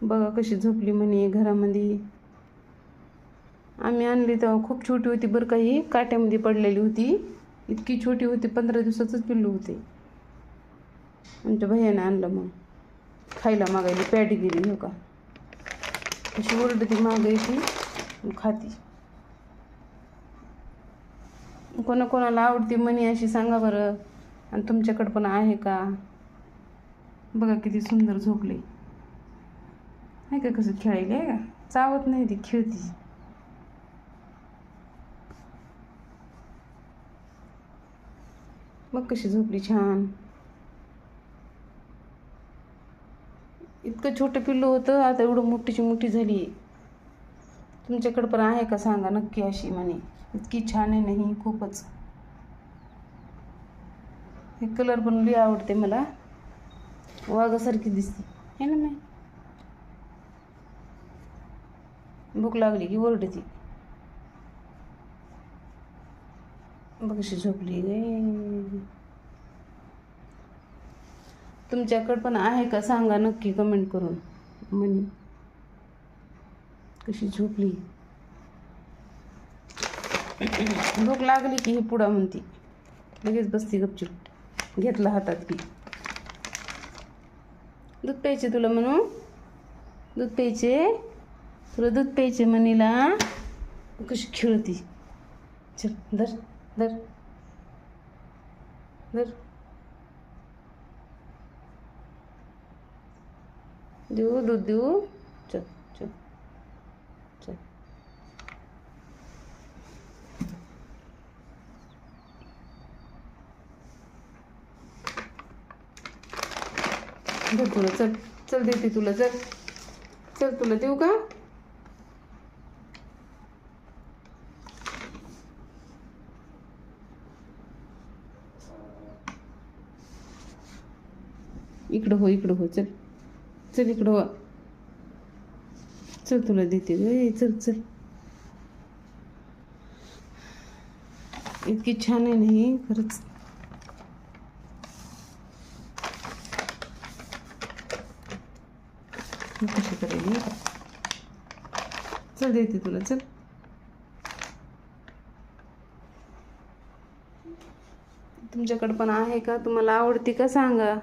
बघा कशी झोपली म्हणे घरामध्ये. आम्ही आणली तेव्हा खूप छोटी होती बरं का, ही काट्यामध्ये पडलेली होती. इतकी छोटी होती, 15 दिवसाचंच पिल्लू होते. आमच्या भैयाने आणलं, मग खायला मागायली पॅटी गेली हो का, अशी ओरडती मागायची खाती. कोणाकोणाला आवडते म्हणे अशी सांगा बरं, आणि तुमच्याकडं पण आहे का? बघा किती सुंदर झोपले आहे का, कसं खेळायला आहे का, चावत नाही ती, खेळती. मग कशी झोपली छान. इतकं छोटं पिल्लू होतं, आता एवढं मोठीची मोठी झाली. तुमच्याकडं पण आहे का सांगा नक्की अशी म्हणे. इतकी छान आहे नाही खूपच. हे कलर पण लई आवडते मला, वाघासारखी दिसते है ना. नाही भूक लागली की ओरडती. बघ कशी झोपली गे. तुमच्याकडं पण आहे का सांगा नक्की कमेंट करून म्हणे. कशी झोपली. भूक लागली की ही पुढं म्हणती, लगेच बसती गपचूप, घेतला हातात की. दूध प्यायचे तुला म्हणू, दूध प्यायचे तुला, दूध प्यायचे म्हणीला. कशी खेळती. चल धर धर धर, देऊ दूध देऊ. चल चल चल. धर तुला, चल चल देते तुला, चल चल तुला देऊ का. इकडं हो, इकडं हो, चल चल इकडं हो, चल तुला देते ग, चल चल. इतकी छान आहे नाही खरंच. कशी करेल, चल देते तुला, चल. तुमच्याकडं पण आहे का, तुम्हाला आवडते का सांगा.